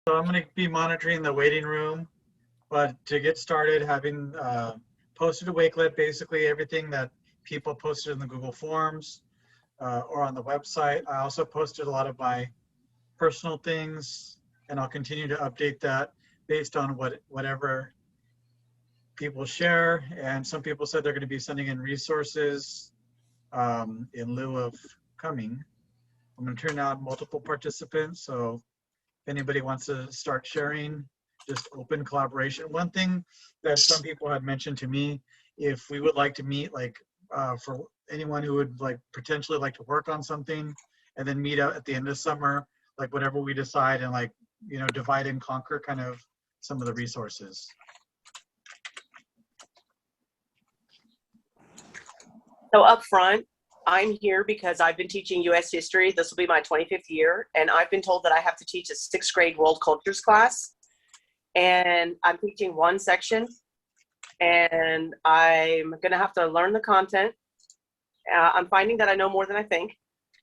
So I'm going to be monitoring the waiting room, but to get started, having posted a wakelet, basically everything that people posted in the Google Forms or on the website. I also posted a lot of my personal things, and I'll continue to update that based on whatever people share. And some people said they're going to be sending in resources in lieu of coming. I'm going to turn on multiple participants, so if anybody wants to start sharing, just open collaboration. One thing that some people had mentioned to me, if we would like to meet, like for anyone who would like potentially like to work on something and then meet out at the end of summer, like whatever we decide, and like, you know, divide and conquer kind of some of the resources. So up front, I'm here because I've been teaching U.S. history. This will be my 25th year, and I've been told that I have to teach a 6th grade world cultures class. And I'm teaching one section, and I'm going to have to learn the content. I'm finding that I know more than I think,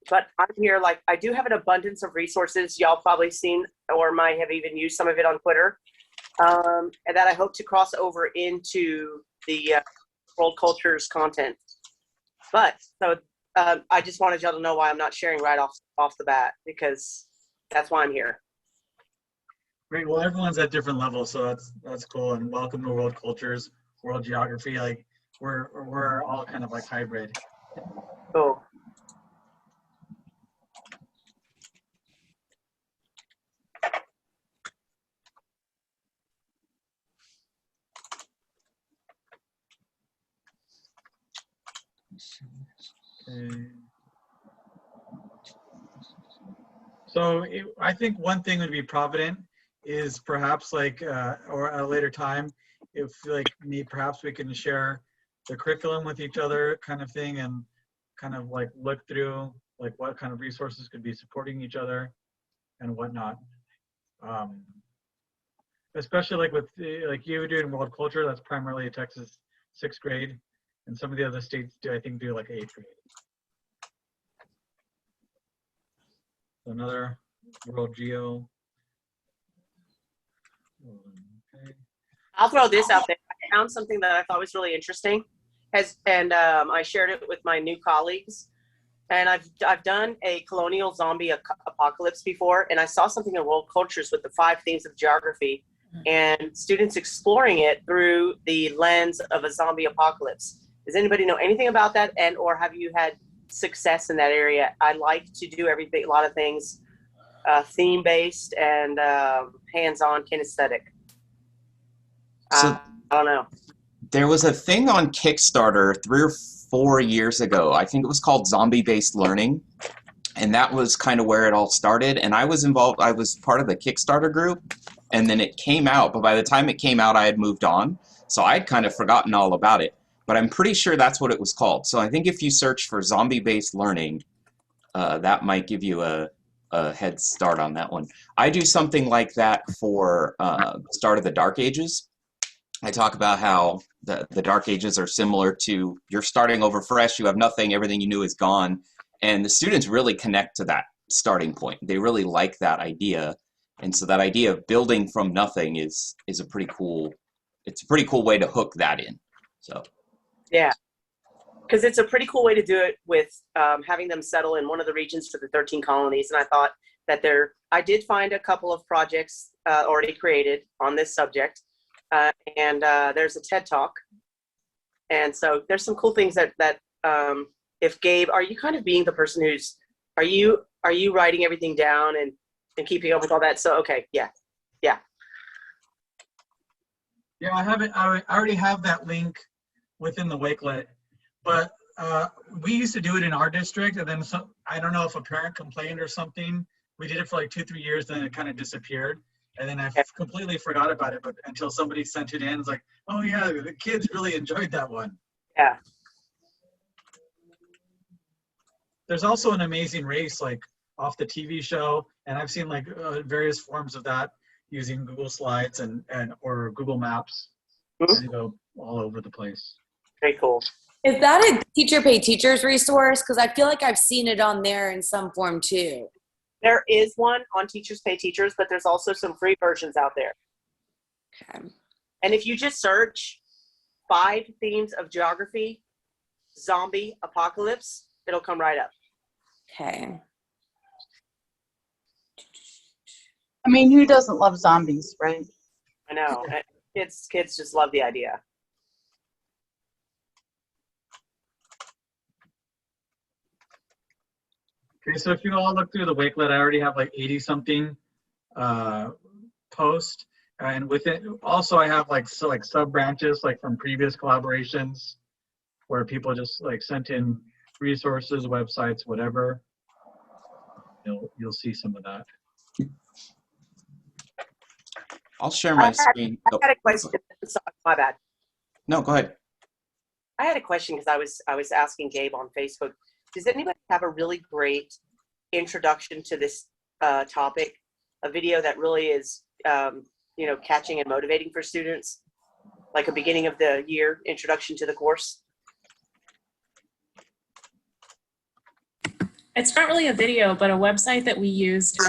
but I'm here, like, I do have an abundance of resources. Y'all probably seen or might have even used some of it on Twitter, and that I hope to cross over into the world cultures content. But so I just wanted y'all to know why I'm not sharing right off the bat, because that's why I'm here. Great. Well, everyone's at different levels, so that's cool. And welcome to World Cultures, World Geography. Like we're all kind of like hybrid. Cool. Okay. So I think one thing would be provident is perhaps like, or at a later time, if like perhaps we can share the curriculum with each other kind of thing, and kind of like look through like what kind of resources could be supporting each other and whatnot. Especially like with like you doing world culture, that's primarily a Texas 6th grade, and some of the other states do, I think, do like 8th grade. Another world geo. Okay. I'll throw this out there. I found something that I thought was really interesting, and I shared it with my new colleagues. And I've done a colonial zombie apocalypse before, and I saw something in world cultures with the 5 themes of geography, and students exploring it through the lens of a zombie apocalypse. Does anybody know anything about that, and or have you had success in that area? I like to do everything, a lot of things theme-based and hands-on kinesthetic. So I don't know. there was a thing on Kickstarter 3 or 4 years ago. I think it was called Zombie-Based Learning. And that was kind of where it all started. And I was involved, I was part of the Kickstarter group. And then it came out. But by the time it came out, I had moved on. So I'd kind of forgotten all about it. But I'm pretty sure that's what it was called. So I think if you search for Zombie-Based Learning, that might give you a head start on that one. I do something like that for the start of the Dark Ages. I talk about how the Dark Ages are similar to you're starting over fresh, you have nothing, everything you knew is gone. And the students really connect to that starting point. They really like that idea. And so that idea of building from nothing is a pretty cool, it's a pretty cool way to hook that in. So yeah, because it's a pretty cool way to do it with having them settle in one of the regions for the 13 colonies. And I thought that I did find a couple of projects already created on this subject. And there's a TED Talk. And so there's some cool things that if Gabe, are you kind of being the person who's, are you writing everything down and keeping up with all that? So, okay, yeah. Yeah, I have it. I already have that link within the wakelet, but we used to do it in our district, and then I don't know if a parent complained or something. We did it for like 2-3 years, then it kind of disappeared. And then I completely forgot about it, but until somebody sent it in, it's like, oh yeah, the kids really enjoyed that one. Yeah. There's also an Amazing Race, like off the TV show, and I've seen like various forms of that using Google Slides and or Google Maps, and go all over the place. Very cool. Is that a teacher pay teachers resource? Because I feel like I've seen it on there in some form too. There is one on Teachers Pay Teachers, but there's also some free versions out there. Okay. And if you just search 5 themes of geography, zombie apocalypse, it'll come right up. Okay. I mean, who doesn't love zombies, right? I know. Kids just love the idea. Okay, so if you all look through the Wakelet, I already have like 80 something posts, and within also I have like sub branches like from previous collaborations where people just like sent in resources, websites, whatever. You'll see some of that. I'll share my screen. I had a question. Sorry, my bad. No, go ahead. I had a question because I was asking Gabe on Facebook. Does anybody have a really great introduction to this topic? A video that really is, catching and motivating for students, like a beginning of the year introduction to the course? It's not really a video, but a website that we used.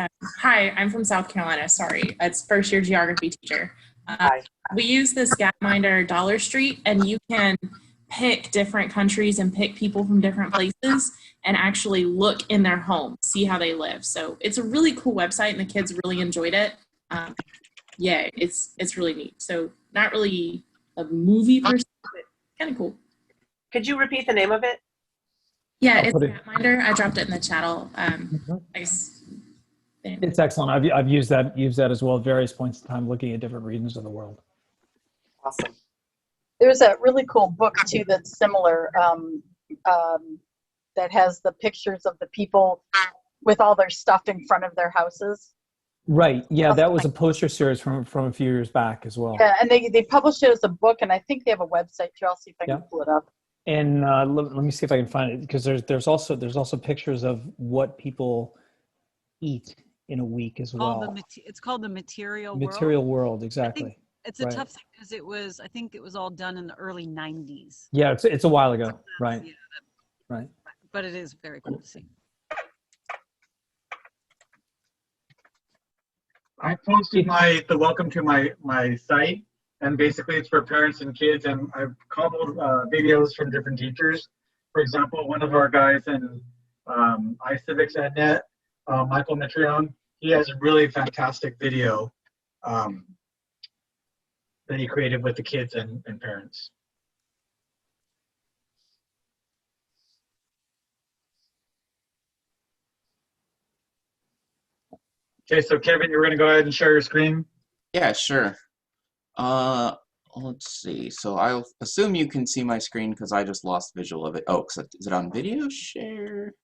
Hi, I'm from South Carolina. Sorry, it's first year geography teacher. Hi. We use this Gapminder Dollar Street, and you can pick different countries and pick people from different places and actually look in their home, see how they live. So it's a really cool website, and the kids really enjoyed it. Yeah, it's really neat. So not really a movie per se, but kind of cool. Could you repeat the name of it? Yeah, I'll it's put it- Gapminder. I dropped it in the channel. It's excellent. I've used that as well at various points in time, looking at different regions of the world. Awesome. There's a really cool book too that's similar, that has the pictures of the people with all their stuff in front of their houses. Right. Yeah, that was a poster series from a few years back as well. Yeah, and they published it as a book, and I think they have a website too. I'll see if I can Yeah. pull it up. And let me see if I can find it, because there's also pictures of what people eat in a week as well. It's called the Material World. Material World, exactly. It's a Right. tough thing because I think it was all done in the early 90s. Yeah, it's a while ago. Right. Yeah, Right. but it is very cool to see. I posted the welcome to my site, and basically it's for parents and kids, and I've cobbled videos from different teachers. For example, one of our guys in iCivics at Net, Michael Mitrione, he has a really fantastic video that he created with the kids and parents. Okay, so Kevin, you're going to go ahead and share your screen. Yeah, sure. Let's see. So I'll assume you can see my screen because I just lost visual of it. Oh, is it on video share?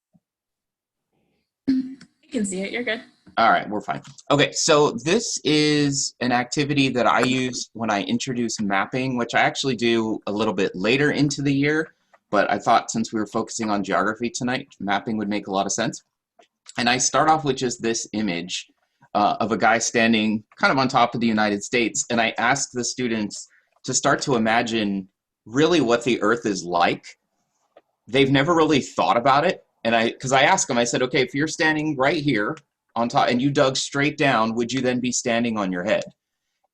You can see it. You're good. All right, we're fine. Okay, so this is an activity that I use when I introduce mapping, which I actually do a little bit later into the year, but I thought since we were focusing on geography tonight, mapping would make a lot of sense. And I start off with just this image of a guy standing kind of on top of the United States, and I ask the students to start to imagine really what the Earth is like. They've never really thought about it, and because I asked them, I said, okay, if you're standing right here on top and you dug straight down, would you then be standing on your head?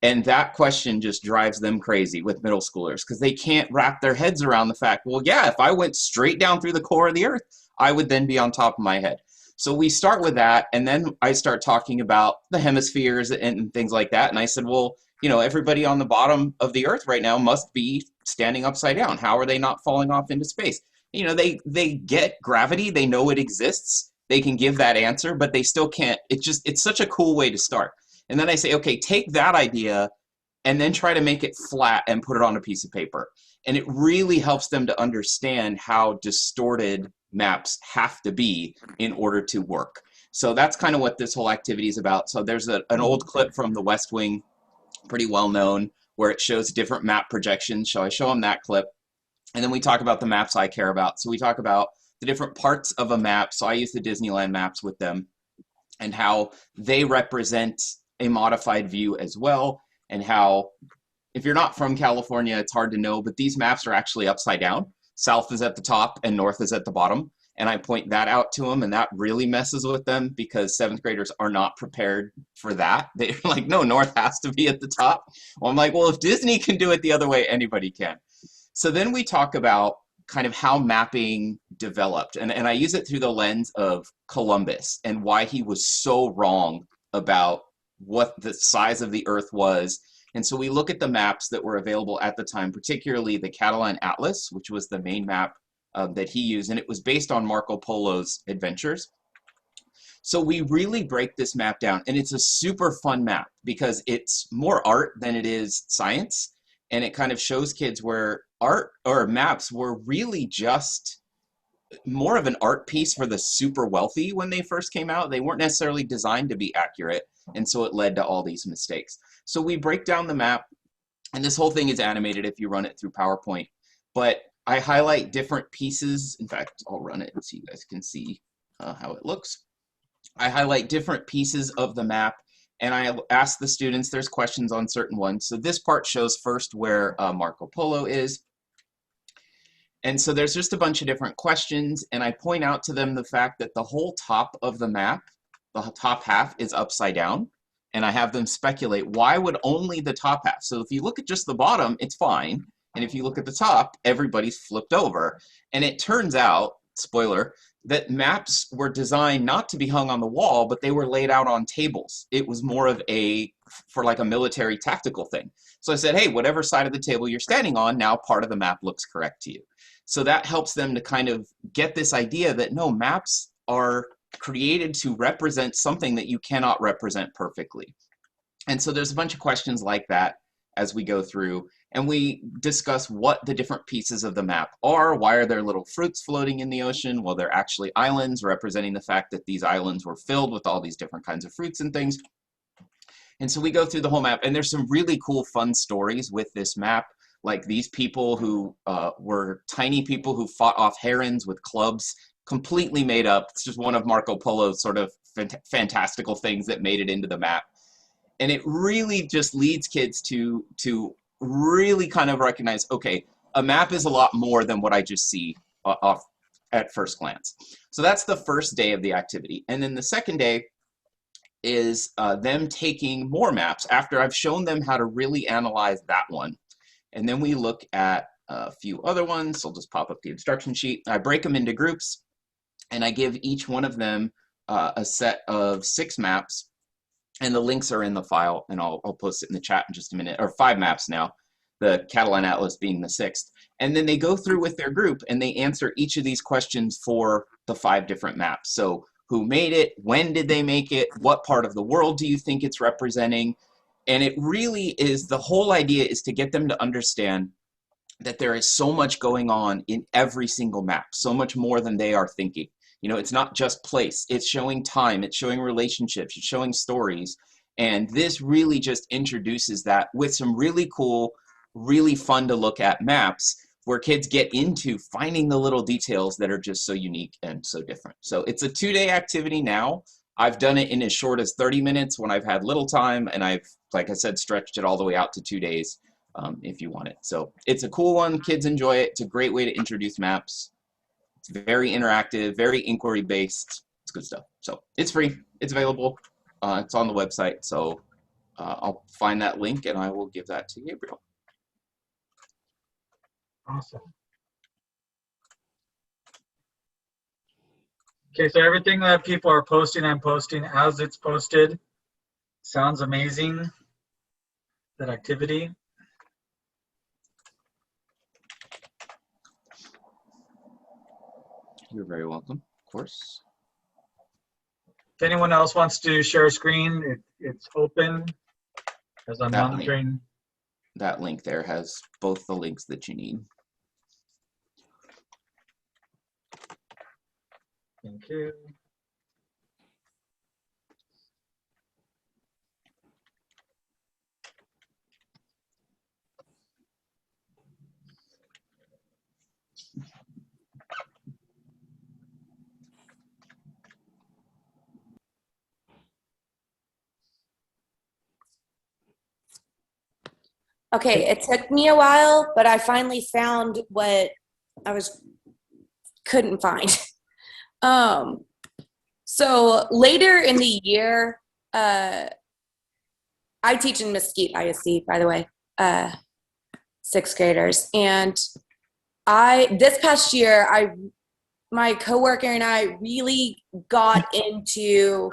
And that question just drives them crazy with middle schoolers because they can't wrap their heads around the fact, well, yeah, if I went straight down through the core of the Earth, I would then be on top of my head. So we start with that, and then I start talking about the hemispheres and things like that. And I said, well, you know, everybody on the bottom of the Earth right now must be standing upside down. How are they not falling off into space? You know, they get gravity. They know it exists. They can give that answer, but they still can't. It's such a cool way to start. And then I say, okay, take that idea and then try to make it flat and put it on a piece of paper. And it really helps them to understand how distorted maps have to be in order to work. So that's kind of what this whole activity is about. So there's an old clip from the West Wing, pretty well known, where it shows different map projections. So I show them that clip. And then we talk about the maps I care about. So we talk about the different parts of a map. So I use the Disneyland maps with them and how they represent a modified view as well. And how, if you're not from California, it's hard to know, but these maps are actually upside down. South is at the top and north is at the bottom. And I point that out to them, and that really messes with them because 7th graders are not prepared for that. They're like, no, North has to be at the top. Well, I'm like, well, if Disney can do it the other way, anybody can. So then we talk about kind of how mapping developed. And I use it through the lens of Columbus and why he was so wrong about what the size of the Earth was. And so we look at the maps that were available at the time, particularly the Catalan Atlas, which was the main map that he used, and it was based on Marco Polo's adventures. So we really break this map down, and it's a super fun map because it's more art than it is science, and it kind of shows kids where art or maps were really just more of an art piece for the super wealthy when they first came out. They weren't necessarily designed to be accurate, and so it led to all these mistakes. So we break down the map, and this whole thing is animated if you run it through PowerPoint, but I highlight different pieces. In fact, I'll run it so you guys can see how it looks. I highlight different pieces of the map, and I ask the students, there's questions on certain ones. So this part shows first where Marco Polo is. And so there's just a bunch of different questions, and I point out to them the fact that the whole top of the map, the top half, is upside down. And I have them speculate, why would only the top half? So if you look at just the bottom, it's fine. And if you look at the top, everybody's flipped over. And it turns out, spoiler, that maps were designed not to be hung on the wall, but they were laid out on tables. It was more of for like a military tactical thing. So I said, hey, whatever side of the table you're standing on, now part of the map looks correct to you. So that helps them to kind of get this idea that no, maps are created to represent something that you cannot represent perfectly. And so there's a bunch of questions like that as we go through, and we discuss what the different pieces of the map are. Why are there little fruits floating in the ocean? Well, they're actually islands, representing the fact that these islands were filled with all these different kinds of fruits and things. And so we go through the whole map, and there's some really cool, fun stories with this map, like these people who were tiny people who fought off herons with clubs, completely made up. It's just one of Marco Polo's sort of fantastical things that made it into the map. And it really just leads kids to really kind of recognize, okay, a map is a lot more than what I just see off at first glance. So that's the first day of the activity. And then the second day is them taking more maps after I've shown them how to really analyze that one. And then we look at a few other ones. So I'll just pop up the instruction sheet. I break them into groups, and I give each one of them a set of 6 maps. And the links are in the file, and I'll post it in the chat in just a minute, or 5 maps now, the Catalan Atlas being the 6th. And then they go through with their group, and they answer each of these questions for the 5 different maps. So who made it? When did they make it? What part of the world do you think it's representing? And it really is, the whole idea is to get them to understand that there is so much going on in every single map, so much more than they are thinking. You know, it's not just place, it's showing time, it's showing relationships, it's showing stories. And this really just introduces that with some really cool, really fun to look at maps where kids get into finding the little details that are just so unique and so different. So it's a 2-day activity now. I've done it in as short as 30 minutes when I've had little time, and I've, like I said, stretched it all the way out to 2 days if you want it. So it's a cool one, kids enjoy it. It's a great way to introduce maps. It's very interactive, very inquiry-based. It's good stuff. So it's free. It's available. It's on the website. So I'll find that link, and I will give that to Gabriel. Awesome. Okay, so everything that people are posting, I'm posting as it's posted. Sounds amazing, that activity. You're very welcome, of course. If anyone else wants to share a screen, it's open as I'm monitoring. That link there has both the links that you need. Thank you. Okay, it took me a while, but I finally found what I couldn't find. So later in the year, I teach in Mesquite ISD, by the way, sixth graders. And this past year, my coworker and I really got into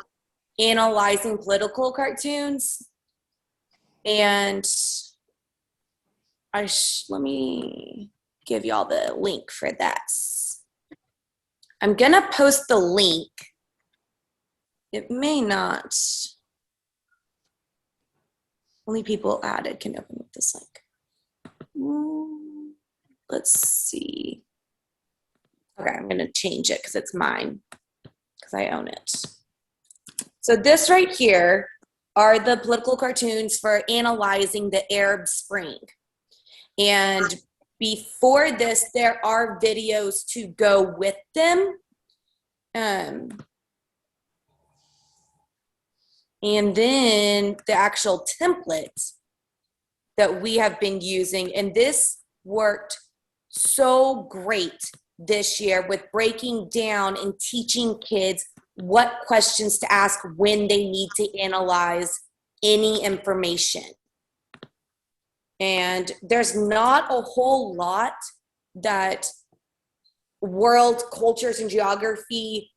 analyzing political cartoons. And let me give y'all the link for this. I'm gonna post the link. It may not. Only people added can open up this link. Let's see. Okay, I'm gonna change it because it's mine, because I own it. So this right here are the political cartoons for analyzing the Arab Spring. And before this, there are videos to go with them. And then the actual template that we have been using, and this worked so great this year with breaking down and teaching kids what questions to ask when they need to analyze any information. And there's not a whole lot that world cultures and geography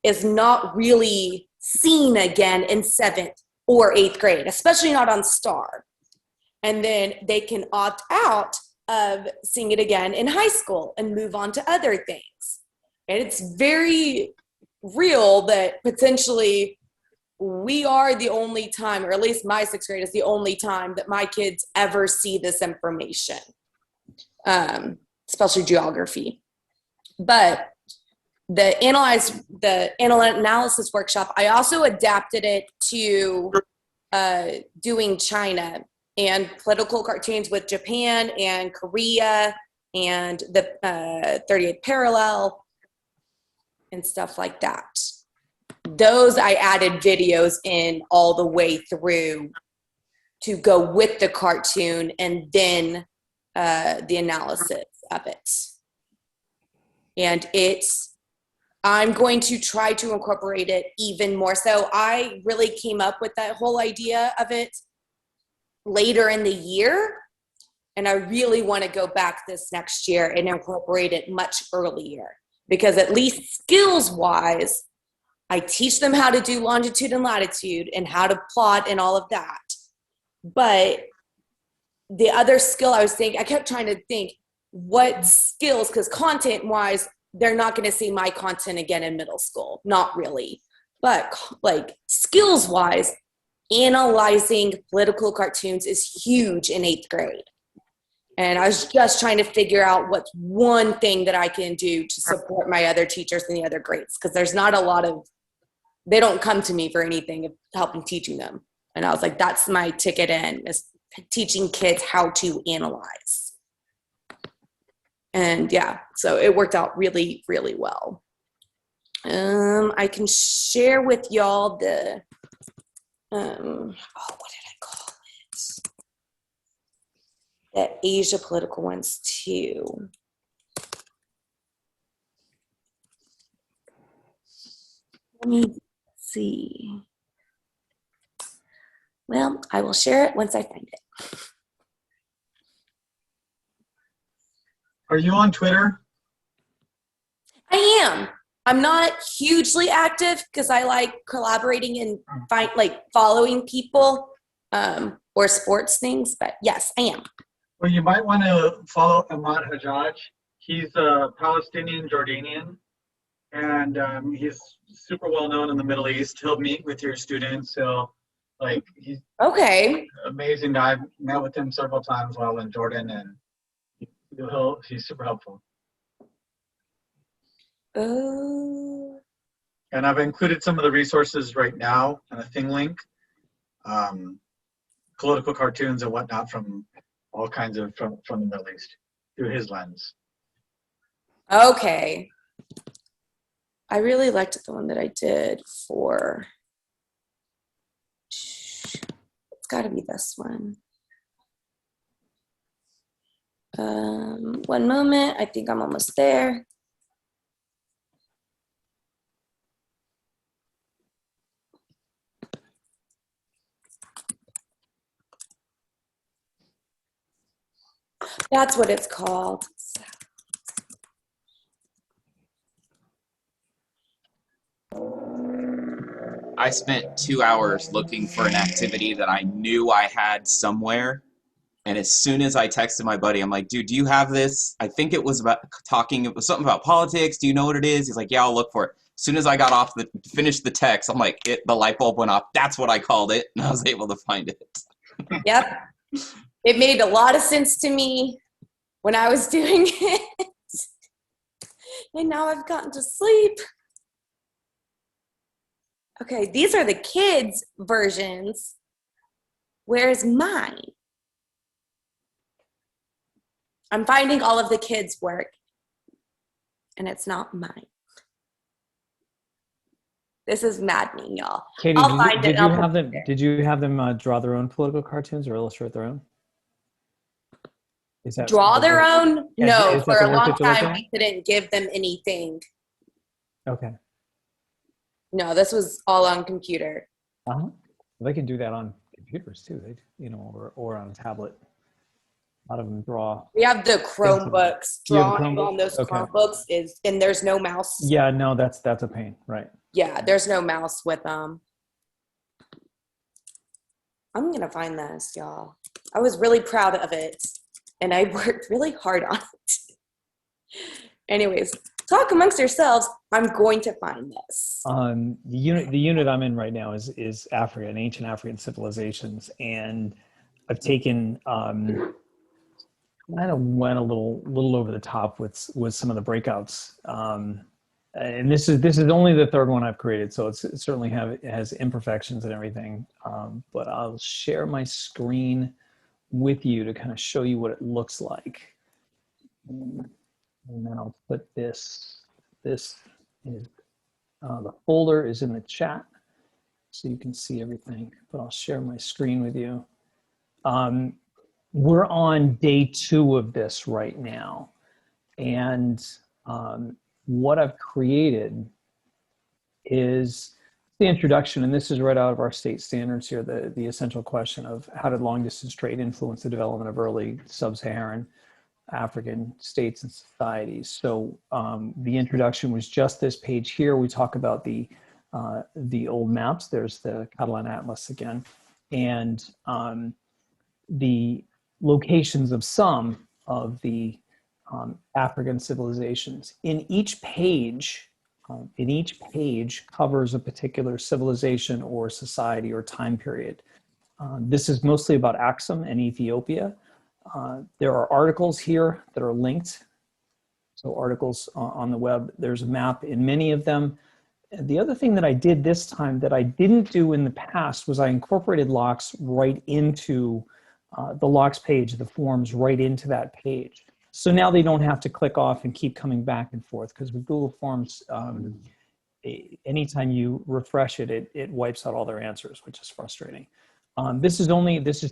is not really seen again in 7th or 8th grade, especially not on STAR. And then they can opt out of seeing it again in high school and move on to other things. And it's very real that potentially we are the only time, or at least my 6th grade is the only time that my kids ever see this information, especially geography. But the analysis workshop, I also adapted it to doing China and political cartoons with Japan and Korea and the 38th parallel and stuff like that. Those I added videos in all the way through to go with the cartoon and then the analysis of it. And I'm going to try to incorporate it even more. So I really came up with that whole idea of it later in the year. And I really want to go back this next year and incorporate it much earlier, because at least skills-wise, I teach them how to do longitude and latitude and how to plot and all of that. But the other skill I kept trying to think what skills, because content-wise, they're not going to see my content again in middle school. Not really. But like skills-wise, analyzing political cartoons is huge in 8th grade. And I was just trying to figure out what's one thing that I can do to support my other teachers in the other grades, because there's not a lot of, they don't come to me for anything of helping teaching them. And I was like, that's my ticket in, is teaching kids how to analyze. And yeah, so it worked out really, really well. I can share with y'all the, what did I call it? The Asia political ones too. Let me see. Well, I will share it once I find it. Are you on Twitter? I am. I'm not hugely active because I like collaborating and following people or sports things, but yes, I am. Well, you might want to follow Ahmad Hajjaj. He's a Palestinian Jordanian, and he's super well known in the Middle East. He'll meet with your students. He's okay. Amazing guy. I've met with him several times while in Jordan, and he's super helpful. Oh. And I've included some of the resources right now in a thing link, political cartoons and whatnot from all kinds of from the Middle East through his lens. Okay. I really liked the one that I did for, it's got to be this one. One moment, I think I'm almost there. That's what it's called. I spent 2 hours looking for an activity that I knew I had somewhere. And as soon as I texted my buddy, I'm like, dude, do you have this? I think it was about talking, it was something about politics. Do you know what it is? He's like, yeah, I'll look for it. As soon as I got off finished the text, I'm like, the light bulb went off. That's what I called it. And I was able to find it. Yep. It made a lot of sense to me when I was doing it. And now I've gotten to sleep. Okay, these are the kids' versions. Where's mine? I'm finding all of the kids' work, and it's not mine. This is maddening, y'all. Katie, I'll find it. Did you have them draw their own political cartoons or illustrate their own? Is that Draw their own? No, is that for the a work long that you're looking time, we couldn't give them anything. Okay. No, this was all on computer. Uh-huh. Well, they can do that on computers too, or on a tablet. A lot of them draw. We have the Chromebooks. You have a Drawing Chromebook? on those Okay. Chromebooks and there's no mouse. Yeah, no, that's a pain, right? Yeah, there's no mouse with them. I'm gonna find this, y'all. I was really proud of it, and I worked really hard on it. Anyways, talk amongst yourselves. I'm going to find this. The unit I'm in right now is Africa and ancient African civilizations, and I've taken kind of went a little over the top with some of the breakouts. And this is only the third one I've created, so it certainly has imperfections and everything. But I'll share my screen with you to kind of show you what it looks like. And then I'll put this is, the folder is in the chat, so you can see everything, but I'll share my screen with you. We're on day 2 of this right now. And what I've created is the introduction, and this is right out of our state standards here, the essential question of how did long distance trade influence the development of early sub-Saharan African states and societies. So the introduction was just this page here. We talk about the old maps. There's the Catalan Atlas again, and the locations of some of the African civilizations. In each page covers a particular civilization or society or time period. This is mostly about Axum and Ethiopia. There are articles here that are linked. So articles on the web, there's a map in many of them. And the other thing that I did this time that I didn't do in the past was I incorporated locks right into the locks page, the forms right into that page. So now they don't have to click off and keep coming back and forth, because with Google Forms, anytime you refresh it, it wipes out all their answers, which is frustrating. This is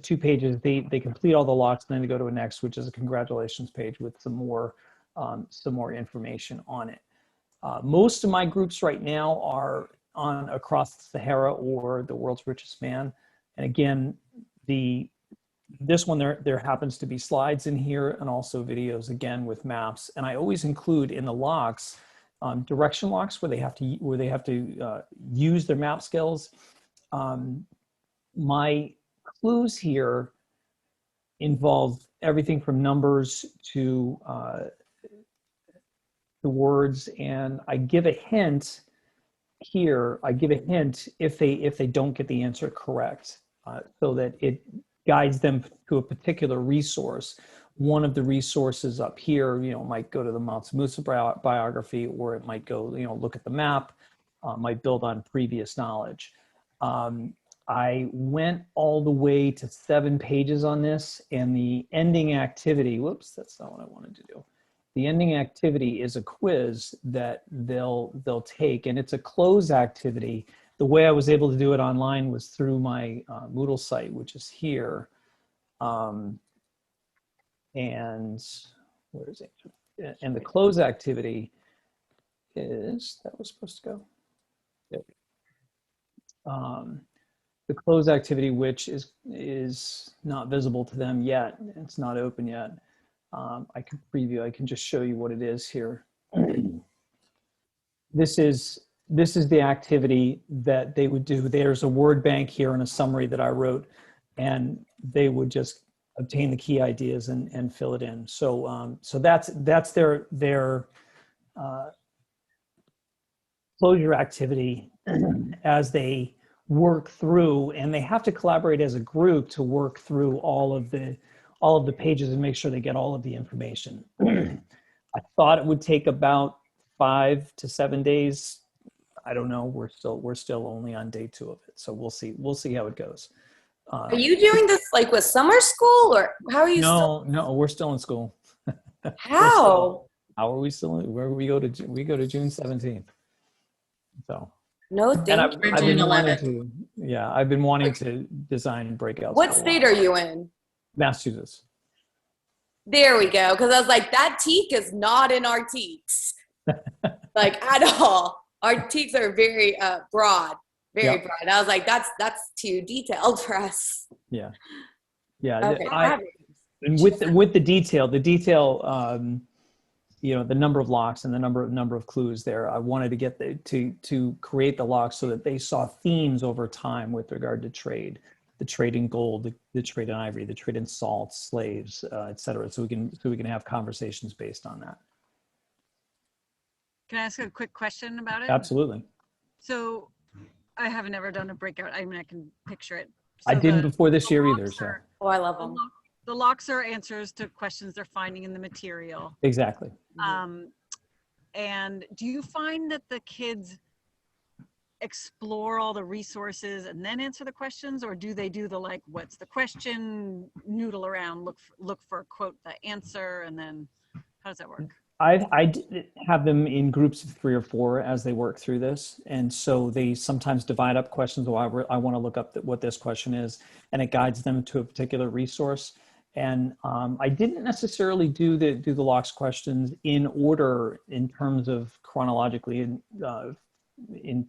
2 pages. They complete all the locks, and then they go to a next, which is a congratulations page with some more information on it. Most of my groups right now are on Across the Sahara or The World's Richest Man. And again, this one there happens to be slides in here and also videos again with maps. And I always include in the locks direction locks where they have to use their map skills. My clues here involve everything from numbers to the words, and I give a hint here. I give a hint if they don't get the answer correct, so that it guides them to a particular resource. One of the resources up here, might go to the Mount Musa biography, or it might go, look at the map, might build on previous knowledge. I went all the way to 7 pages on this, and the ending activity, whoops, that's not what I wanted to do. The ending activity is a quiz that they'll take, and it's a close activity. The way I was able to do it online was through my Moodle site, which is here. And where is it? And the close activity is, that was supposed to go. Yep. The close activity, which is not visible to them yet, it's not open yet, I can preview, I can just show you what it is here. This is the activity that they would do. There's a word bank here and a summary that I wrote, and they would just obtain the key ideas and fill it in. So so that's their closure activity as they work through, and they have to collaborate as a group to work through all of the pages and make sure they get all of the information. I thought it would take about 5 to 7 days. I don't know. We're still only on day 2 of it, so we'll see how it goes. Are you doing this like with summer school, or how are you? No, we're still in school. How? How are we still in? Where we go to June 17th. So. No, And thank I've you. been wanting to, yeah, I've been wanting to design breakouts. What state are you in? Massachusetts. There we go. Because I was like, that teak is not in our teaks, like at all. Our teaks are very broad, very Yep. broad. I was like, that's too detailed for us. Yeah. Okay. And with the detail, you know, the number of locks and the number of clues there, I wanted to get to create the locks so that they saw themes over time with regard to trade, the trade in gold, the trade in ivory, the trade in salt, slaves, et cetera. So we can have conversations based on that. Can I ask a quick question about it? Absolutely. So I haven't ever done a breakout. I mean, I can picture it. I So didn't the- before this the year locks either. So are- Oh, I love them. The locks are answers to questions they're finding in the material. exactly. And do you find that the kids explore all the resources and then answer the questions, or do they do the like, what's the question, noodle around, look for quote the answer, and then how does that work? I have them in groups of 3 or 4 as they work through this. And so they sometimes divide up questions. Oh, I want to look up what this question is, and it guides them to a particular resource. And I didn't necessarily do the locks questions in order in terms of chronologically in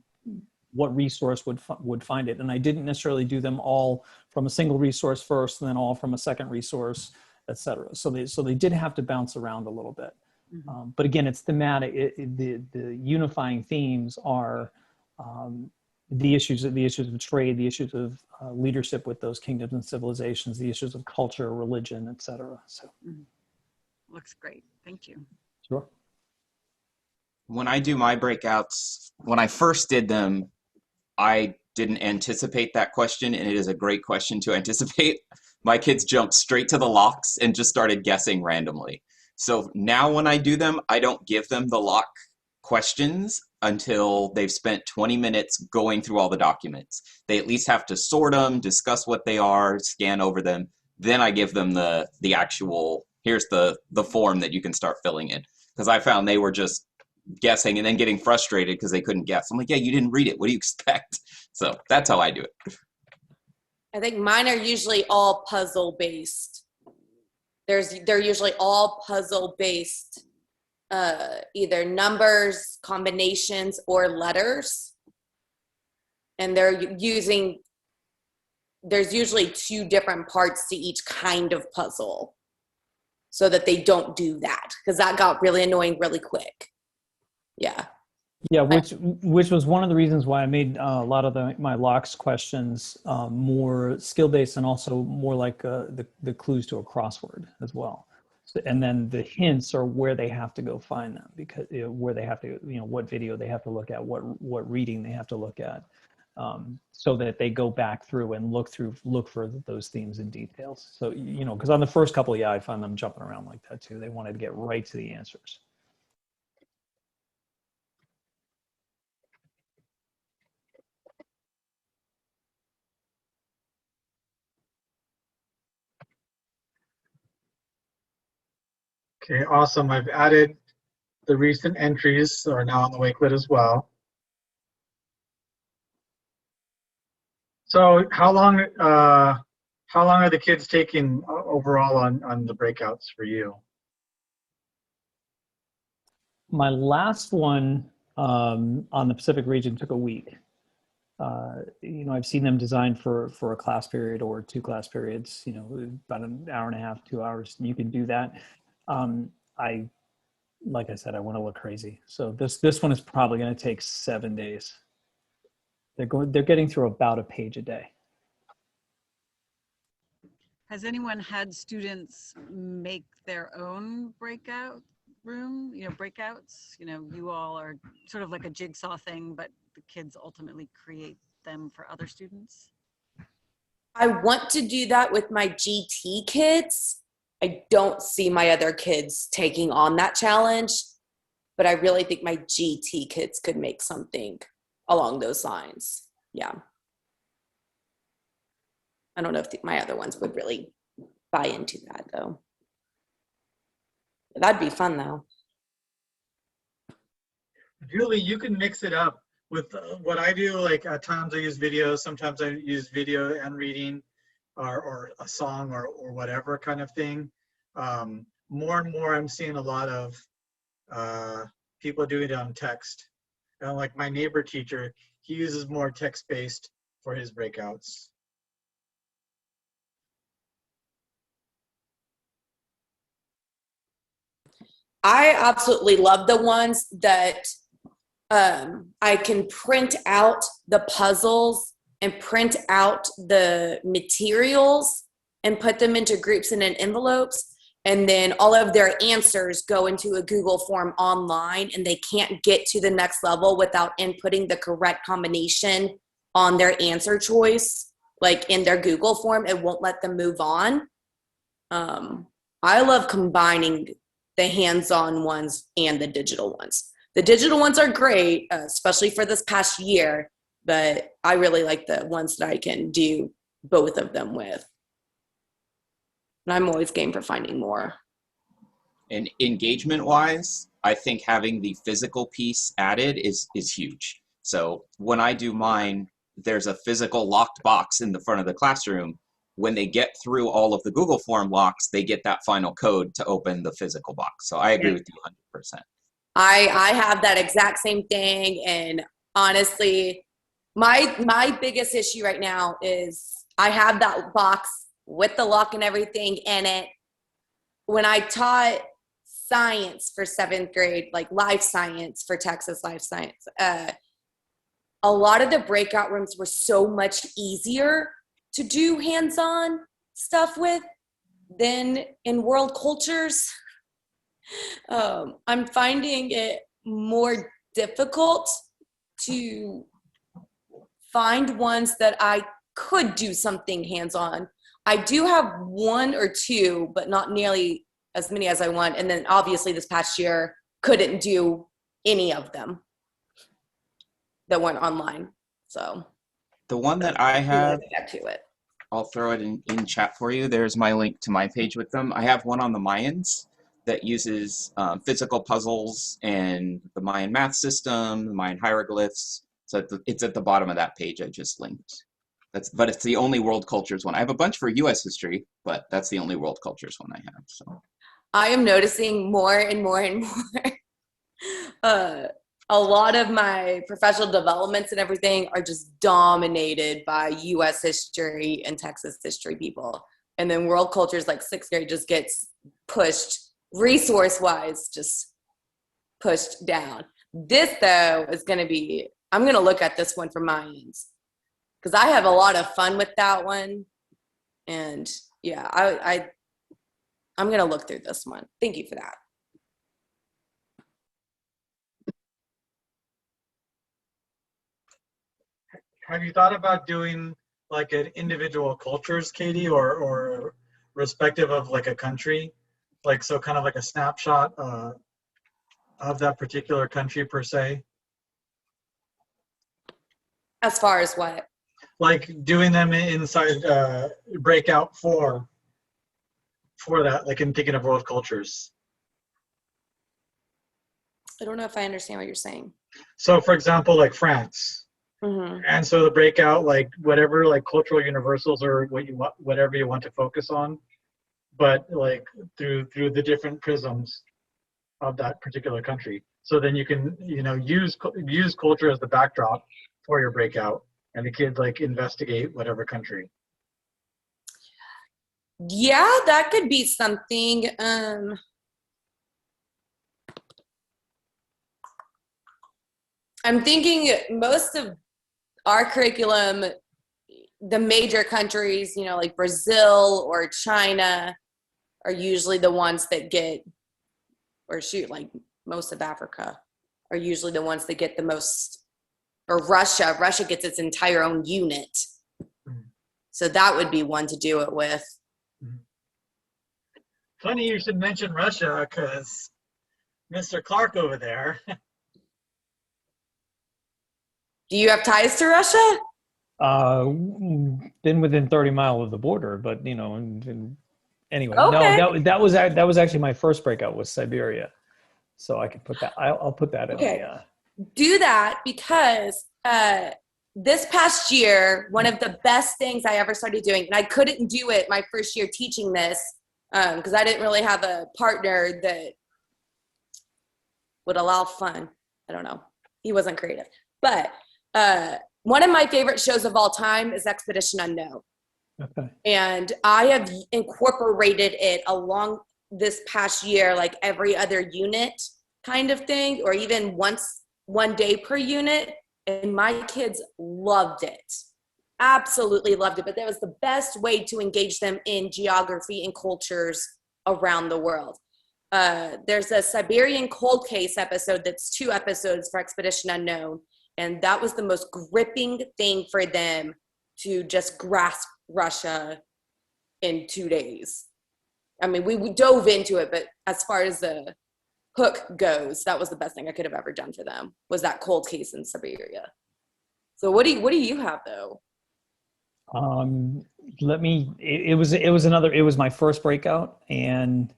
what resource would find it. And I didn't necessarily do them all from a single resource first, and then all from a second resource, et cetera. So they did have to bounce around a little bit. But again, it's thematic. The unifying themes are the issues of trade, the issues of leadership with those kingdoms and civilizations, the issues of culture, religion, et cetera. So, Looks great. Thank you. sure. When I do my breakouts, when I first did them, I didn't anticipate that question, and it is a great question to anticipate. My kids jumped straight to the locks and just started guessing randomly. So now when I do them, I don't give them the lock questions until they've spent 20 minutes going through all the documents. They at least have to sort them, discuss what they are, scan over them. Then I give them the actual, here's the form that you can start filling in. Because I found they were just guessing and then getting frustrated because they couldn't guess. I'm like, yeah, you didn't read it. What do you expect? So that's how I do it. I think mine are usually all puzzle based. They're usually all puzzle based, either numbers, combinations, or letters. And there's usually 2 different parts to each kind of puzzle, so that they don't do that, because that got really annoying really quick. Yeah. Yeah, which was one of the reasons why I made a lot of my locks questions more skill-based, and also more like the clues to a crossword as well. So, and then the hints are where they have to go find them, because where they have to, what video they have to look at, what reading they have to look at, so that they go back through and look for those themes and details. So, because on the first couple, yeah, I found them jumping around like that too. They wanted to get right to the answers. Okay, awesome. I've added the recent entries are now on the Wakelet as well. So how long are the kids taking overall on the breakouts for you? My last one on the Pacific region took a week. I've seen them designed for a class period or 2 class periods, about an hour and a half, 2 hours. You can do that. Like I said, I want to look crazy. So this one is probably going to take 7 days. They're getting through about a page a day. Has anyone had students make their own breakout room, breakouts? You all are sort of like a jigsaw thing, but the kids ultimately create them for other students? I want to do that with my GT kids. I don't see my other kids taking on that challenge, but I really think my GT kids could make something along those lines. Yeah. I don't know if my other ones would really buy into that though. That'd be fun though. Julie, you can mix it up with what I do. Like at times I use video, sometimes I use video and reading, or a song or whatever kind of thing. More and more I'm seeing a lot of people doing it on text. And like my neighbor teacher, he uses more text-based for his breakouts. I absolutely love the ones that I can print out the puzzles and print out the materials and put them into groups and in envelopes. And then all of their answers go into a Google form online, and they can't get to the next level without inputting the correct combination on their answer choice, like in their Google form. It won't let them move on. I love combining the hands-on ones and the digital ones. The digital ones are great, especially for this past year, but I really like the ones that I can do both of them with. And I'm always game for finding more. And engagement-wise, I think having the physical piece added is huge. So when I do mine, there's a physical locked box in the front of the classroom. When they get through all of the Google form locks, they get that final code to open the physical box. So I agree with you 100%. I have that exact same thing, and honestly, my biggest issue right now is I have that box with the lock and everything in it. When I taught science for 7th grade, like life science for Texas Life Science, a lot of the breakout rooms were so much easier to do hands-on stuff with than in world cultures. I'm finding it more difficult to find ones that I could do something hands-on. I do have 1 or 2, but not nearly as many as I want. And then obviously this past year, couldn't do any of them that went online. So the one that I have, get to it. I'll throw it in chat for you. There's my link to my page with them. I have one on the Mayans that uses physical puzzles and the Mayan math system, the Mayan hieroglyphs. So it's at the bottom of that page I just linked. But it's the only world cultures one. I have a bunch for U.S. history, but that's the only world cultures one I have. So I am noticing more and more and more. A lot of my professional developments and everything are just dominated by U.S. history and Texas history people. And then world cultures like 6th grade just gets pushed, resource-wise, just pushed down. This, though, is going to be, I'm going to look at this one for Mayans, because I have a lot of fun with that one. And yeah, I'm going to look through this one. Thank you for that. Have you thought about doing like an individual cultures, Katie, or respective of like a country? Like, so kind of like a snapshot of that particular country per se? As far as what? Like doing them inside breakout for that, like in thinking of world cultures. I don't know if I understand what you're saying. So for example, like France. Mm-hmm. And so the breakout, like whatever, like cultural universals or what you want, whatever you want to focus on, but like through the different prisms of that particular country. So then you can, use culture as the backdrop for your breakout, and the kids like investigate whatever country. Yeah, that could be something. I'm thinking most of our curriculum, the major countries, you know, like Brazil or China are usually the ones that get, or shoot, like most of Africa are usually the ones that get the most, or Russia gets its entire own unit. So that would be one to do it with. Funny you should mention Russia, because Mr. Clark over there. Do you have ties to Russia? Been within 30 miles of the border, but you know, and anyway, Okay. no, that was actually my first breakout was Siberia, so I could put that. I'll put that in. Okay. The, Do that because this past year, one of the best things I ever started doing, and I couldn't do it my first year teaching this because I didn't really have a partner that would allow fun. I don't know. He wasn't creative. But one of my favorite shows of all time is Expedition Unknown. okay. And I have incorporated it along this past year, like every other unit kind of thing, or even one day per unit. And my kids loved it. Absolutely loved it. But that was the best way to engage them in geography and cultures around the world. There's a Siberian cold case episode that's 2 episodes for Expedition Unknown. And that was the most gripping thing for them to just grasp Russia in 2 days. I mean, we dove into it, but as far as the hook goes, that was the best thing I could have ever done for them, was that cold case in Siberia. So what do you have though? It was my first breakout, and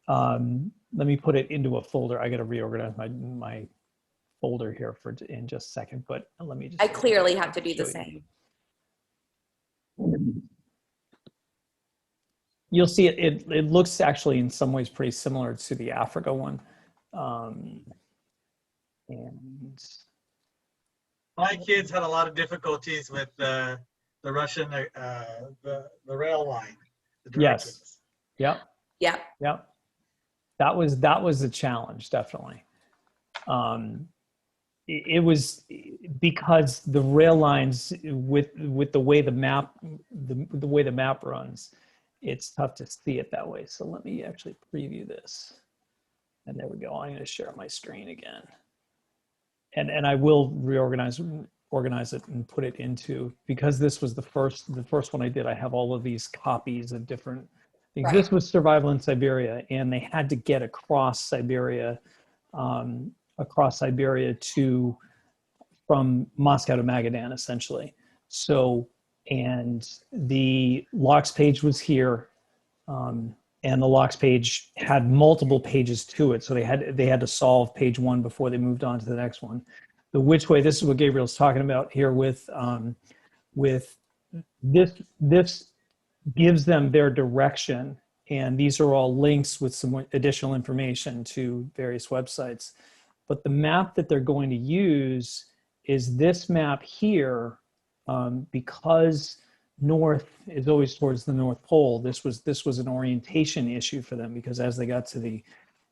let me put it into a folder. I got to reorganize my folder here in just a second, but let me just. I clearly have to do the same. You'll see it looks actually in some ways pretty similar to the Africa one. And My kids had a lot of difficulties with the Russian the rail line. The yes, yep, Yeah. yep. That was a challenge, definitely. It was because the rail lines with the way the map runs, it's tough to see it that way. So let me actually preview this. And there we go. I'm going to share my screen again. And I will organize it and put it into, because this was the first one I did. I have all of these copies of different things. Right. This was survival in Siberia, and they had to get across Siberia from Moscow to Magadan, essentially. So, and the locks page was here, and the locks page had multiple pages to it. So they had to solve page 1 before they moved on to the next one. The which way, this is what Gabriel's talking about here with this gives them their direction. And these are all links with some additional information to various websites. But the map that they're going to use is this map here, because north is always towards the North Pole. This was an orientation issue for them, because as they got to the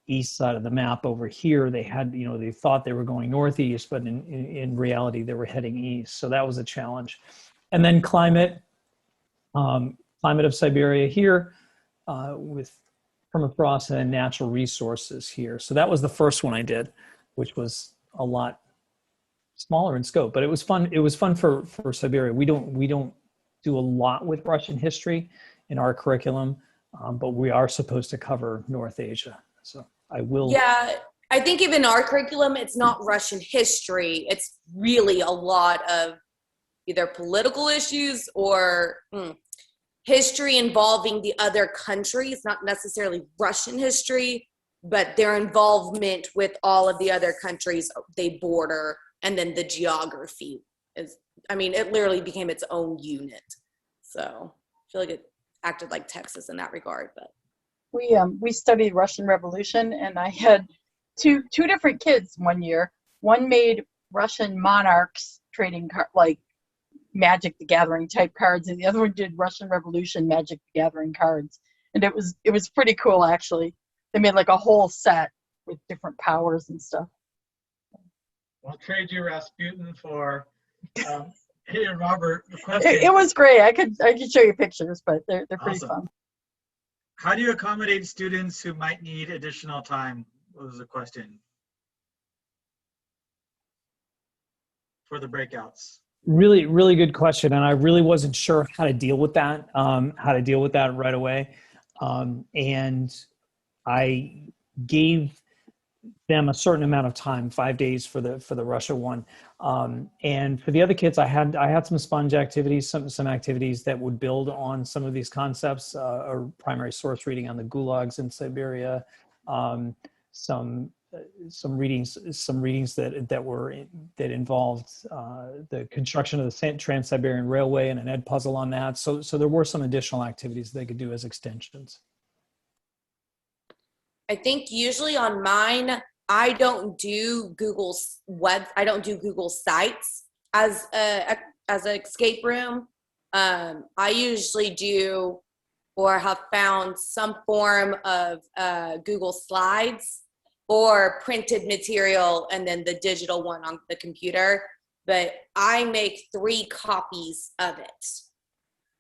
east side of the map over here, they had, they thought they were going northeast, but in reality they were heading east. So that was a challenge. And then climate of Siberia here, with permafrost and natural resources here. So that was the first one I did, which was a lot smaller in scope, but it was fun. It was fun for Siberia. We don't do a lot with Russian history in our curriculum, but we are supposed to cover North Asia. So I will. Yeah, I think even our curriculum, it's not Russian history. It's really a lot of either political issues or history involving the other countries, not necessarily Russian history, but their involvement with all of the other countries they border, and then the geography is, it literally became its own unit. So I feel like it acted like Texas in that regard. But we studied Russian Revolution, and I had two different kids one year. One made Russian monarchs trading like Magic the Gathering type cards, and the other one did Russian Revolution Magic the Gathering cards. And it was pretty cool, actually. They made like a whole set with different powers and stuff. I'll trade you Rasputin for, hey, Robert, the question. It was great. I could show you pictures, but they're pretty Awesome. fun. How do you accommodate students who might need additional time? Was the question for the breakouts. Really, really good question, and I really wasn't sure how to deal with that. Right away, and I gave them a certain amount of time, 5 days for the Russia one, and for the other kids, I had some sponge activities, some activities that would build on some of these concepts, or primary source reading on the gulags in Siberia, some readings that involved the construction of the Trans-Siberian Railway and an ed puzzle on that. So there were some additional activities they could do as extensions. I think usually on mine, I don't do Google Sites as an escape room. I usually do or have found some form of Google Slides or printed material and then the digital one on the computer. But I make 3 copies of it.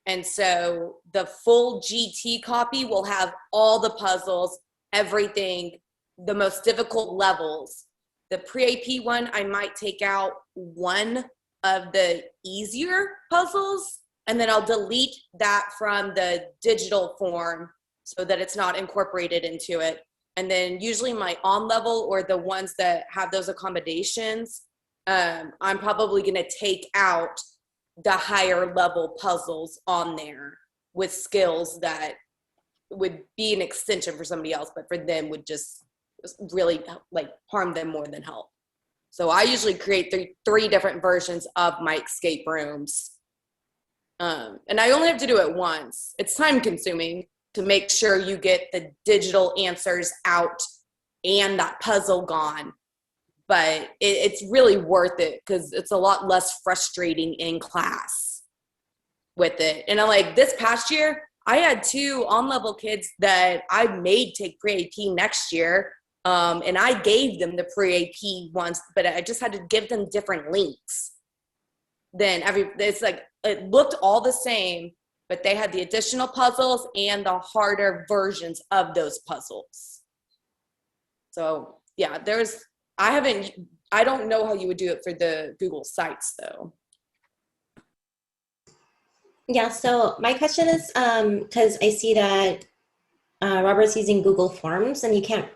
And so the full GT copy will have all the puzzles, everything, the most difficult levels. The pre-AP one, I might take out one of the easier puzzles, and then I'll delete that from the digital form so that it's not incorporated into it. And then usually my on level or the ones that have those accommodations, I'm probably gonna take out the higher level puzzles on there with skills that would be an extension for somebody else, but for them would just really like harm them more than help. So I usually create three different versions of my escape rooms. And I only have to do it once. It's time consuming to make sure you get the digital answers out and that puzzle gone. But it's really worth it because it's a lot less frustrating in class with it. And this past year, I had 2 on-level kids that I made take pre-AP next year. And I gave them the pre-AP ones, but I just had to give them different links. It looked all the same, but they had the additional puzzles and the harder versions of those puzzles. So yeah, I don't know how you would do it for the Google Sites though. Yeah, so my question is, because I see that Robert's using Google Forms and you can't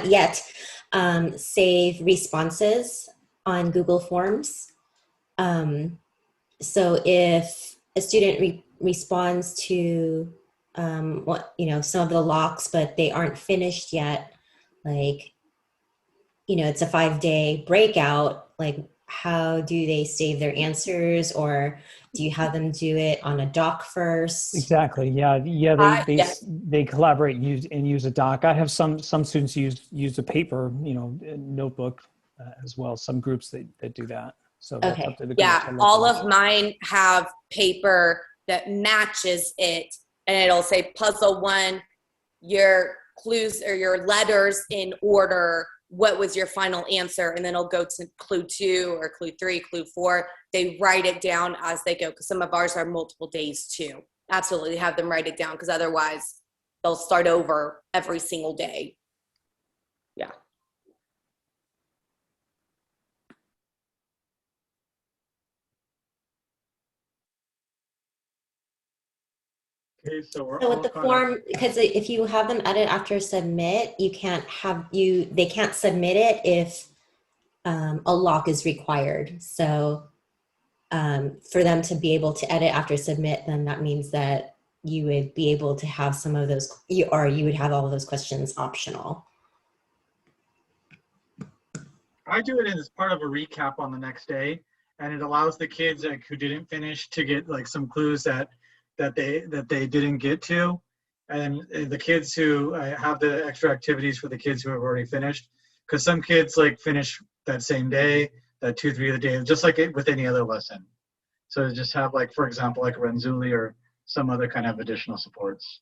yet save responses on Google Forms. So if a student responds to some of the locks, but they aren't finished yet, it's a 5-day breakout, how do they save their answers, or do you have them do it on a doc first? Exactly. Yeah. They collaborate and use a doc. I have some students use a paper, notebook as well. Some groups that do that. So that's up to the group. Yeah, all of mine have paper that matches it, and it'll say puzzle 1, your clues or your letters in order. What was your final answer? And then it'll go to clue 2 or clue 3, clue 4. They write it down as they go because some of ours are multiple days too. Absolutely have them write it down because otherwise they'll start over every single day. Yeah. Okay, so we're So all with the caught form, up. because if you have them edit after submit, they can't submit it if a lock is required. So for them to be able to edit after submit, then that means that you would be able to have some of those, you would have all of those questions optional. I do it as part of a recap on the next day, and it allows the kids who didn't finish to get some clues that they didn't get to, and the kids who have the extra activities for the kids who have already finished, because some kids finish that same day, that 2-3 of the day, just like with any other lesson. So to just have for example, Renzulli or some other kind of additional supports.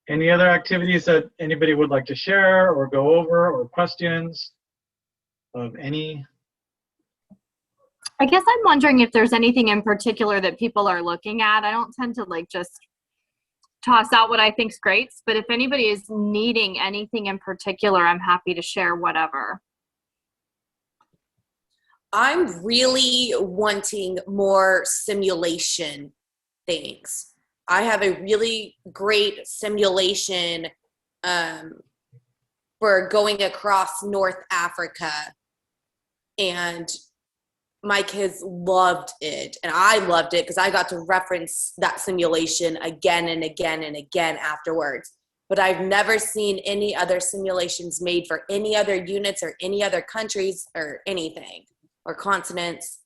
Any other activities that anybody would like to share or go over, or questions of any? I guess I'm wondering if there's anything in particular that people are looking at. I don't tend to like just toss out what I think's great, but if anybody is needing anything in particular, I'm happy to share whatever. I'm really wanting more simulation things. I have a really great simulation for going across North Africa, and my kids loved it, and I loved it because I got to reference that simulation again and again and again afterwards. But I've never seen any other simulations made for any other units or any other countries or anything, or continents.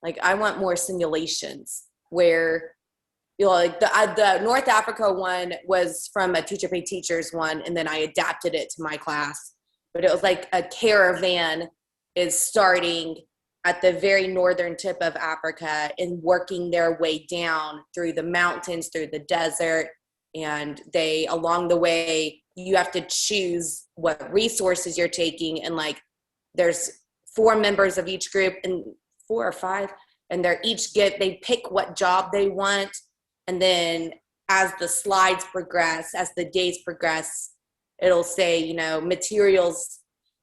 Like, I want more simulations where, you know, like the North Africa one was from a Teacher Pay Teachers one, and then I adapted it to my class. But it was like a caravan is starting at the very northern tip of Africa and working their way down through the mountains, through the desert. And they, along the way, you have to choose what resources you're taking. And like, there's 4 members of each group, and 4 or 5, and they pick what job they want. And then as the slides progress, as the days progress, it'll say, you know, materials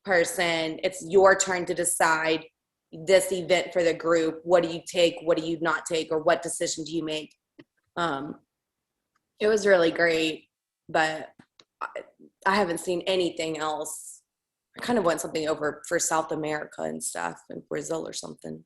person, it's your turn to decide this event for the group. What do you take? What do you not take? Or what decision do you make? It was really great, but I haven't seen anything else. I kind of want something over for South America and stuff, and Brazil or something.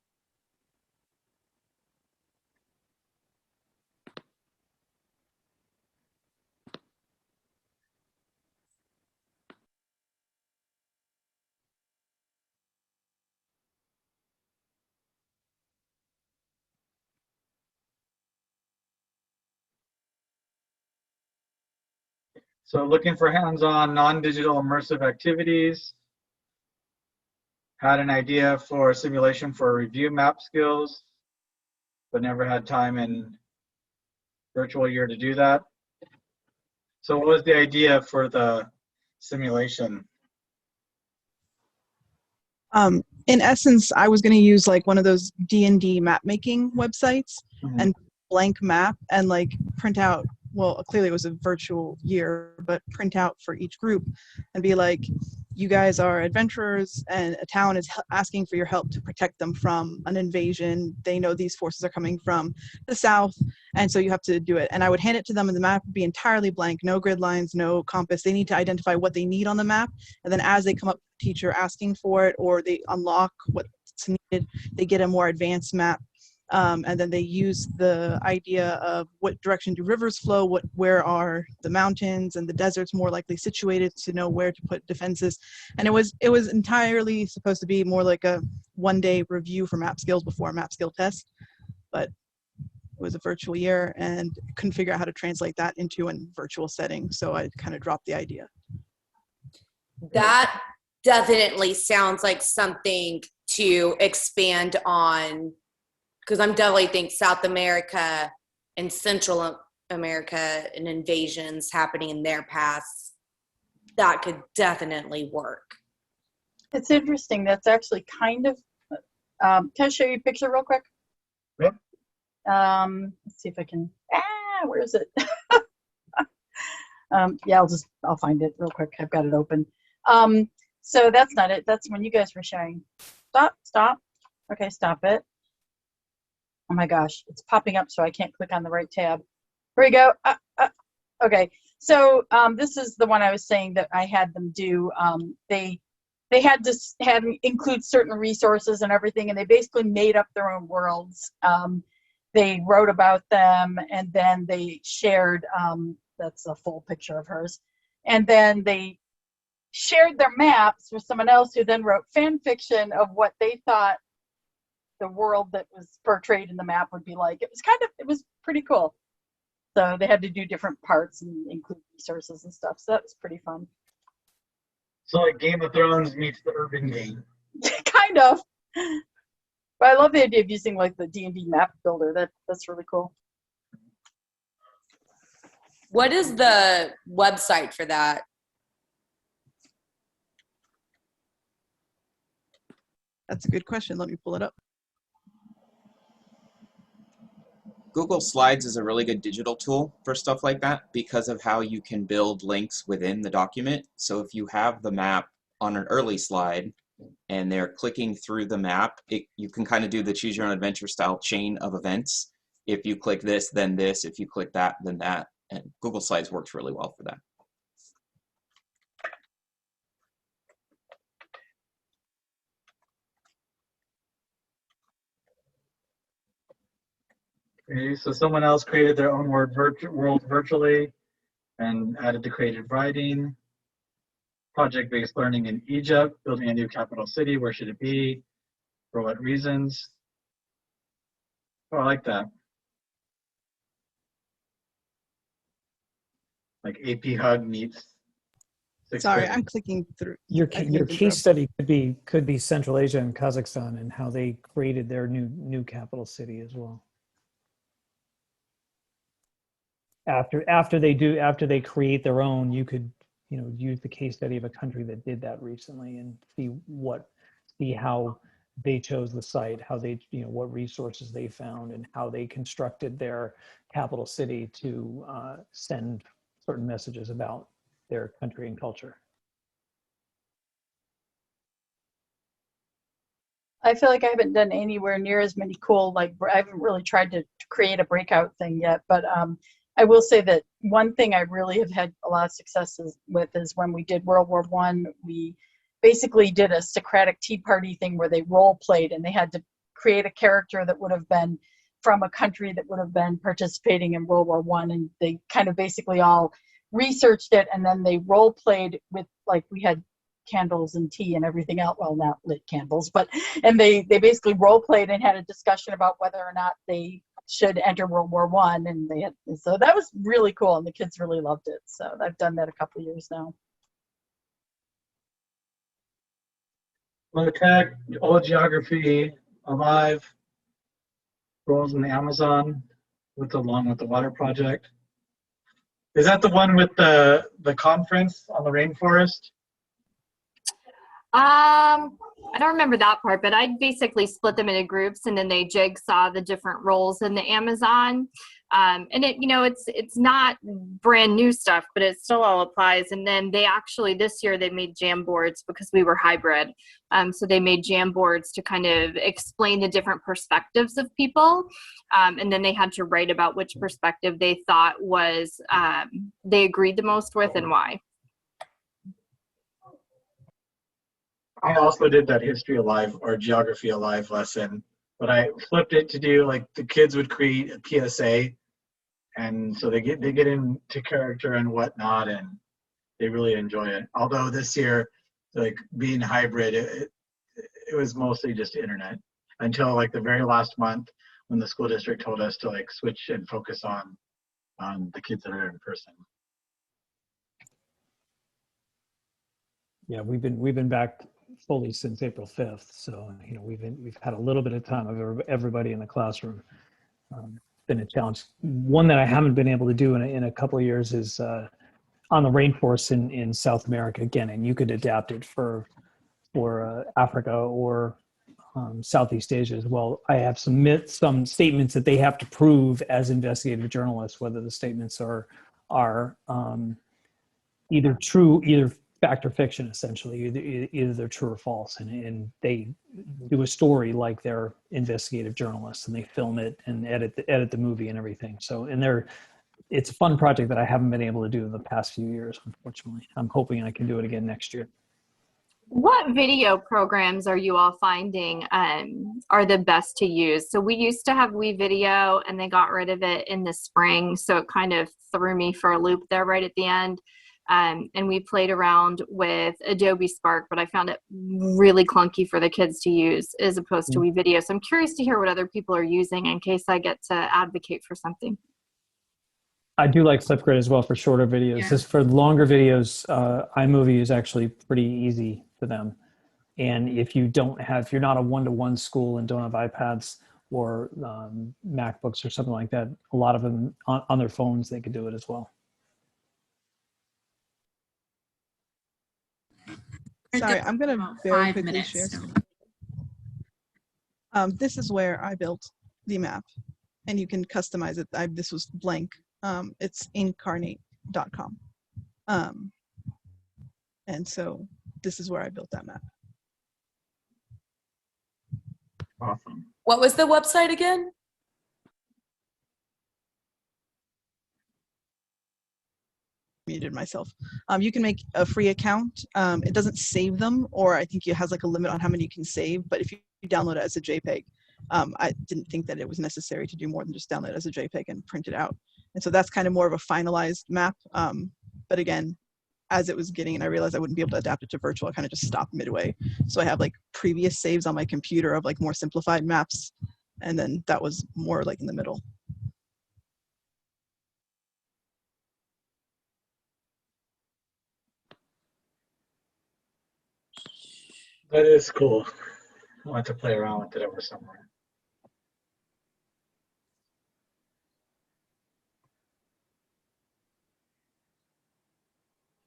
So looking for hands-on, non-digital immersive activities. Had an idea for a simulation for review map skills, but never had time in virtual year to do that. So what was the idea for the simulation? In essence, I was going to use like one of those D&D map making websites and blank map and like print out, well, clearly it was a virtual year, but print out for each group and be like, you guys are adventurers and a town is asking for your help to protect them from an invasion. They know these forces are coming from the south, and so you have to do it. And I would hand it to them, and the map would be entirely blank, no grid lines, no compass. They need to identify what they need on the map, and then as they come up to the teacher asking for it, or they unlock what's needed, they get a more advanced map. And then they use the idea of what direction do rivers flow, where are the mountains and the deserts more likely situated to know where to put defenses. And it was entirely supposed to be more like a one-day review for map skills before a map skill test, but it was a virtual year and couldn't figure out how to translate that into a virtual setting, so I kind of dropped the idea. That definitely sounds like something to expand on, because I'm definitely think South America and Central America and invasions happening in their paths, that could definitely work. It's interesting. That's actually kind of, can I show you a picture real quick? Yep. Let's see if I can, where is it? Yeah, I'll find it real quick. I've got it open. So that's not it. That's when you guys were sharing. Stop. Okay, stop it. Oh my gosh, it's popping up so I can't click on the right tab. Here we go. Okay, so this is the one I was saying that I had them do. They had to include certain resources and everything, and they basically made up their own worlds. They wrote about them, and then they shared, that's a full picture of hers, and then they shared their maps with someone else who then wrote fan fiction of what they thought the world that was portrayed in the map would be like. It was pretty cool. So they had to do different parts and include resources and stuff. So that was pretty fun. So like Game of Thrones meets the urban game. Kind of. But I love the idea of using like the D&D Map Builder. That's really cool. What is the website for that? That's a good question. Let me pull it up. Google Slides is a really good digital tool for stuff like that because of how you can build links within the document. So if you have the map on an early slide and they're clicking through the map, you can kind of do the choose your own adventure style chain of events. If you click this, then this. If you click that, then that. And Google Slides works really well for that. Okay, so someone else created their own world virtually and added the creative writing. Project-based learning in Egypt, building a new capital city. Where should it be? For what reasons? Oh, I like that. Like AP Hug meets. Sorry, I'm clicking through. Your I your can't case interrupt. study could be Central Asia and Kazakhstan and how they created their new capital city as well. After they create their own, you could use the case study of a country that did that recently and see how they chose the site, how they what resources they found, and how they constructed their capital city to send certain messages about their country and culture. I feel like I haven't done anywhere near as many cool, like, I haven't really tried to create a breakout thing yet, but I will say that one thing I really have had a lot of successes with is when we did World War I, we basically did a Socratic Tea Party thing where they role played and they had to create a character that would have been from a country that would have been participating in World War I, and they kind of basically all researched it, and then they role played with, like, we had candles and tea and everything else, well, not lit candles, but, and they basically role played and had a discussion about whether or not they should enter World War I, and so that was really cool, and the kids really loved it. So I've done that a couple of years now. Low tech, old geography, alive, roles in the Amazon, along with the water project. Is that the one with the conference on the rainforest? I don't remember that part, but I basically split them into groups, and then they jigsaw the different roles in the Amazon. And it's not brand new stuff, but it still all applies. And then they actually, this year, they made jam boards because we were hybrid. So they made jam boards to kind of explain the different perspectives of people. And then they had to write about which perspective they thought was, they agreed the most with and why. I also did that history alive or geography alive lesson, but I flipped it to do, like, the kids would create a PSA, and so they get into character and whatnot, and they really enjoy it. Although this year, like, being hybrid, it was mostly just internet until, like, the very last month when the school district told us to, like, switch and focus on the kids that are in person. Yeah, we've been back fully since April 5th. So, we've had a little bit of time of everybody in the classroom. Been a challenge. One that I haven't been able to do in a couple of years is on the rainforest in South America again, and you could adapt it for Africa or Southeast Asia as well. I have some statements that they have to prove as investigative journalists, whether the statements are either true, either fact or fiction, essentially. Either they're true or false, and they do a story like they're investigative journalists, and they film it and edit the movie and everything. So, it's a fun project that I haven't been able to do in the past few years, unfortunately. I'm hoping I can do it again next year. What video programs are you all finding are the best to use? So we used to have WeVideo, and they got rid of it in the spring, so it kind of threw me for a loop there right at the end. And we played around with Adobe Spark, but I found it really clunky for the kids to use as opposed to WeVideo. So I'm curious to hear what other people are using in case I get to advocate for something. I do like Flipgrid as well for shorter videos. Yeah. Just for longer videos, iMovie is actually pretty easy for them. And if you're not a one-to-one school and don't have iPads or MacBooks or something like that, a lot of them on their phones, they could do it as well. Sorry, I'm gonna About very 5 quickly minutes. share. So. This is where I built the map, and you can customize it. This was blank. It's incarnate.com. And so this is where I built that map. Awesome. What was the website again? Muted myself. You can make a free account. It doesn't save them, or I think it has like a limit on how many you can save. But if you download it as a JPEG, I didn't think that it was necessary to do more than just download it as a JPEG and print it out. And so that's kind of more of a finalized map. But again, as it was getting, and I realized I wouldn't be able to adapt it to virtual, I kind of just stopped midway. So I have like previous saves on my computer of like more simplified maps, and then that was more like in the middle. That is cool. I want to play around with it over somewhere.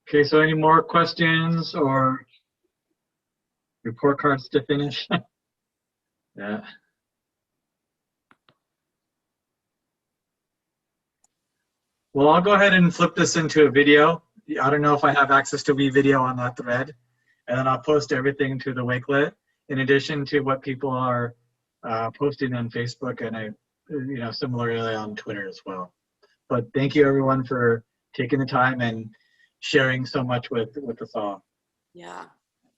Okay, so any more questions or report cards to finish? Yeah. Well, I'll go ahead and flip this into a video. I don't know if I have access to video on that thread. And then I'll post everything to the Wakelet in addition to what people are posting on Facebook and similarly on Twitter as well. But thank you everyone for taking the time and sharing so much with us all. Yeah.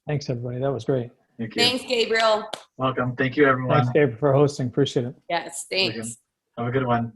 Thanks, everybody. That was great. Thank you. Thanks, Gabriel. Welcome. Thank you everyone. Thanks, Gabe, for hosting. Appreciate it. Yes, thanks. Have a good one.